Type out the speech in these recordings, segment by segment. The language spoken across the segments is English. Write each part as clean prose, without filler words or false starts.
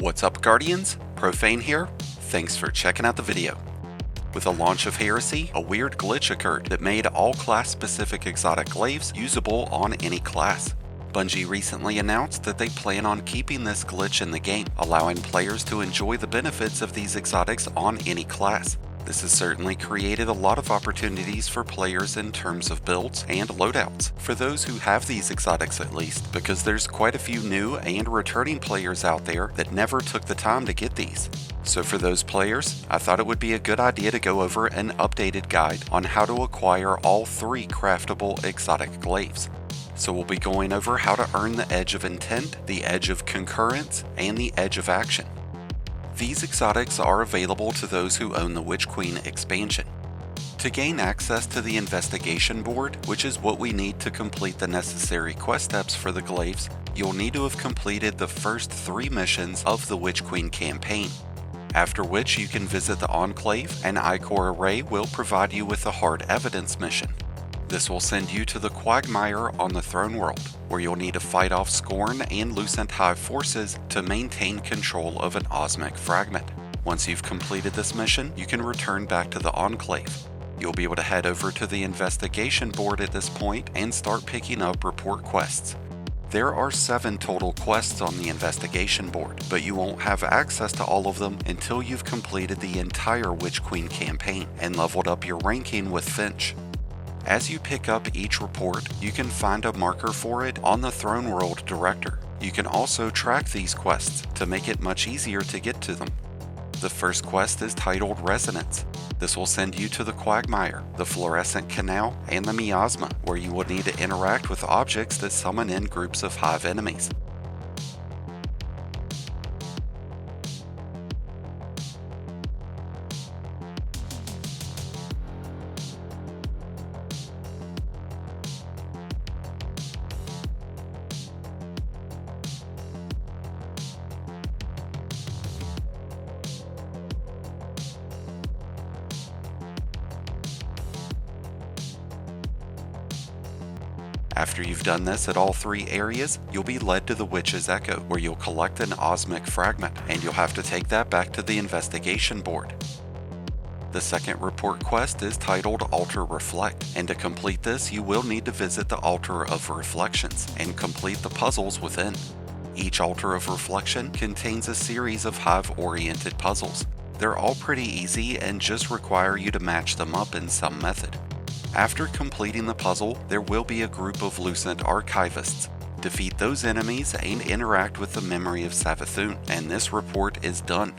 What's up, Guardians? Profane here. Thanks for checking out the video. With the launch of Heresy, a weird glitch occurred that made all class-specific exotic glaives usable on any class. Bungie recently announced that they plan on keeping this glitch in the game, allowing players to enjoy the benefits of these exotics on any class. This has certainly created a lot of opportunities for players in terms of builds and loadouts, for those who have these exotics at least, because there's quite a few new and returning players out there that never took the time to get these. So for those players, I thought it would be a good idea to go over an updated guide on how to acquire all 3 craftable exotic glaives. So we'll be going over how to earn the Edge of Intent, the Edge of Concurrence, and the Edge of Action. These exotics are available to those who own the Witch Queen expansion. To gain access to the investigation board, which is what we need to complete the necessary quest steps for the glaives, you'll need to have completed the first 3 missions of the Witch Queen campaign. After which you can visit the Enclave, and Ichor Array will provide you with a hard evidence mission. This will send you to the Quagmire on the Throne World, where you'll need to fight off Scorn and Lucent Hive forces to maintain control of an Osmic fragment. Once you've completed this mission, you can return back to the Enclave. You'll be able to head over to the investigation board at this point and start picking up report quests. There are 7 total quests on the investigation board, but you won't have access to all of them until you've completed the entire Witch Queen campaign and leveled up your ranking with Finch. As you pick up each report, you can find a marker for it on the Throne World Director. You can also track these quests to make it much easier to get to them. The first quest is titled Resonance. This will send you to the Quagmire, the Fluorescent Canal, and the Miasma, where you will need to interact with objects that summon in groups of Hive enemies. After you've done this at all 3 areas, you'll be led to the Witch's Echo, where you'll collect an Osmic fragment, and you'll have to take that back to the investigation board. The second report quest is titled Altar Reflect, and to complete this you will need to visit the Altar of Reflections and complete the puzzles within. Each Altar of Reflection contains a series of Hive-oriented puzzles. They're all pretty easy and just require you to match them up in some method. After completing the puzzle, there will be a group of Lucent Archivists. Defeat those enemies and interact with the memory of Savathun, and this report is done.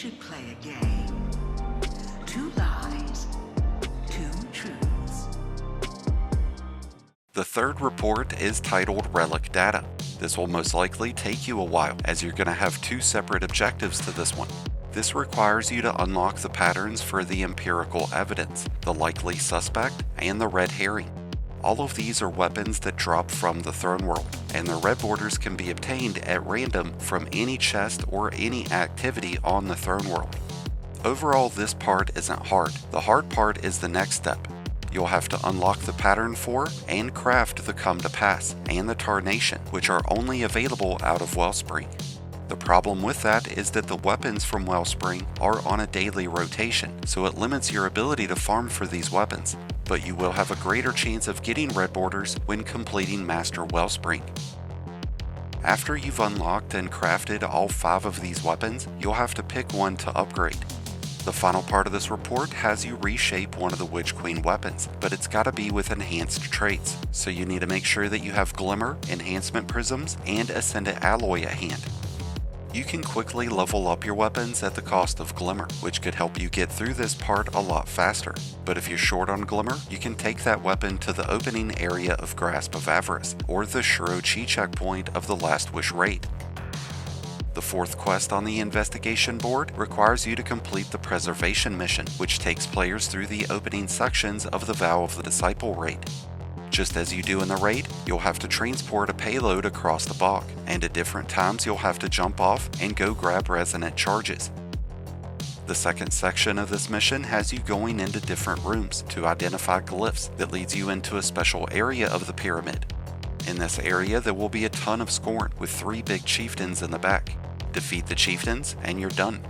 should play a game. 2 lies, 2 truths. The third report is titled Relic-Data. This will most likely take you a while, as you're going to have 2 separate objectives to this one. This requires you to unlock the patterns for the empirical evidence, the likely suspect, and the red herring. All of these are weapons that drop from the throne world, and the red borders can be obtained at random from any chest or any activity on the throne world. Overall, this part isn't hard. The hard part is the next step. You'll have to unlock the pattern for and craft the Come to Pass and the Tarnation, which are only available out of Wellspring. The problem with that is that the weapons from Wellspring are on a daily rotation, so it limits your ability to farm for these weapons, but you will have a greater chance of getting red borders when completing Master Wellspring. After you've unlocked and crafted all 5 of these weapons, you'll have to pick one to upgrade. The final part of this report has you reshape one of the Witch Queen weapons, but it's gotta be with enhanced traits, so you need to make sure that you have Glimmer, Enhancement Prisms, and Ascendant Alloy at hand. You can quickly level up your weapons at the cost of Glimmer, which could help you get through this part a lot faster. But if you're short on Glimmer, you can take that weapon to the opening area of Grasp of Avarice, or the Shuro-Chi checkpoint of the Last Wish raid. The 4th quest on the investigation board requires you to complete the Preservation mission, which takes players through the opening sections of the Vow of the Disciple raid. Just as you do in the raid, you'll have to transport a payload across the bog, and at different times you'll have to jump off and go grab resonant charges. The 2nd section of this mission has you going into different rooms to identify glyphs that leads you into a special area of the pyramid. In this area there will be a ton of Scorn with 3 big chieftains in the back. Defeat the chieftains and you're done.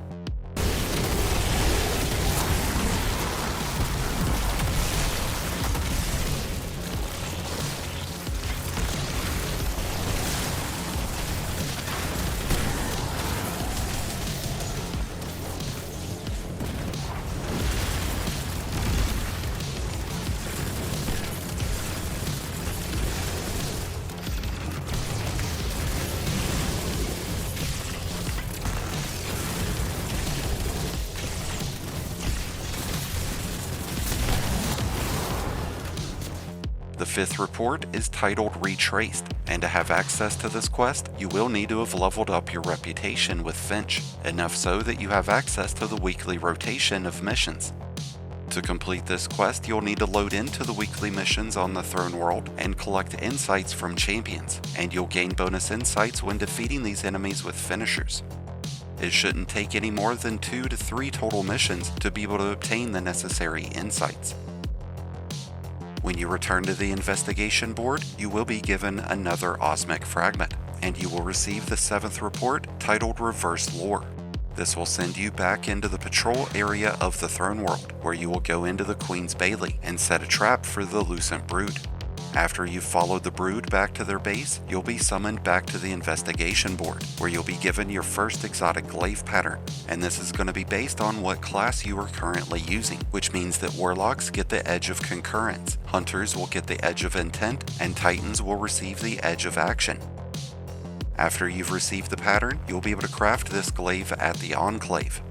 The 5th report is titled Retraced, and to have access to this quest, you will need to have leveled up your reputation with Finch, enough so that you have access to the weekly rotation of missions. To complete this quest, you'll need to load into the weekly missions on the Throne World and collect insights from champions, and you'll gain bonus insights when defeating these enemies with finishers. It shouldn't take any more than 2 to 3 total missions to be able to obtain the necessary insights. When you return to the investigation board, you will be given another Osmic Fragment, and you will receive the 7th report titled Reverse Lore. This will send you back into the patrol area of the Throne World, where you will go into the Queen's Bailey and set a trap for the Lucent Brood. After you've followed the Brood back to their base, you'll be summoned back to the investigation board, where you'll be given your first Exotic Glaive pattern, and this is going to be based on what class you are currently using, which means that Warlocks get the Edge of Concurrence, Hunters will get the Edge of Intent, and Titans will receive the Edge of Action. After you've received the pattern, you'll be able to craft this glaive at the Enclave.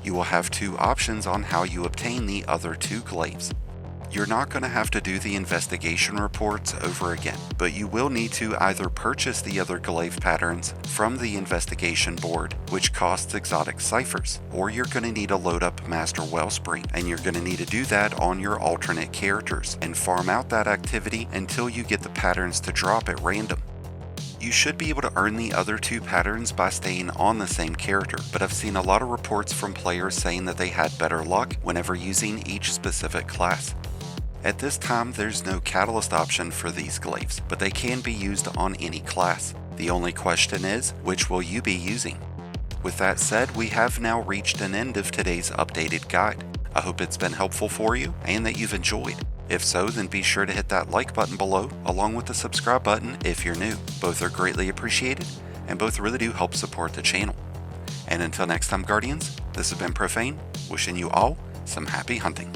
You will have 2 options on how you obtain the other 2 glaives. You're not going to have to do the investigation reports over again, but you will need to either purchase the other glaive patterns from the investigation board, which costs exotic ciphers, or you're going to need to load up Master Wellspring, and you're going to need to do that on your alternate characters and farm out that activity until you get the patterns to drop at random. You should be able to earn the other 2 patterns by staying on the same character, but I've seen a lot of reports from players saying that they had better luck whenever using each specific class. At this time, there's no catalyst option for these glaives, but they can be used on any class. The only question is, which will you be using? With that said, we have now reached an end of today's updated guide. I hope it's been helpful for you and that you've enjoyed. If so, then be sure to hit that like button below, along with the subscribe button if you're new. Both are greatly appreciated, and both really do help support the channel. And until next time, Guardians, this has been Profane, wishing you all some happy hunting.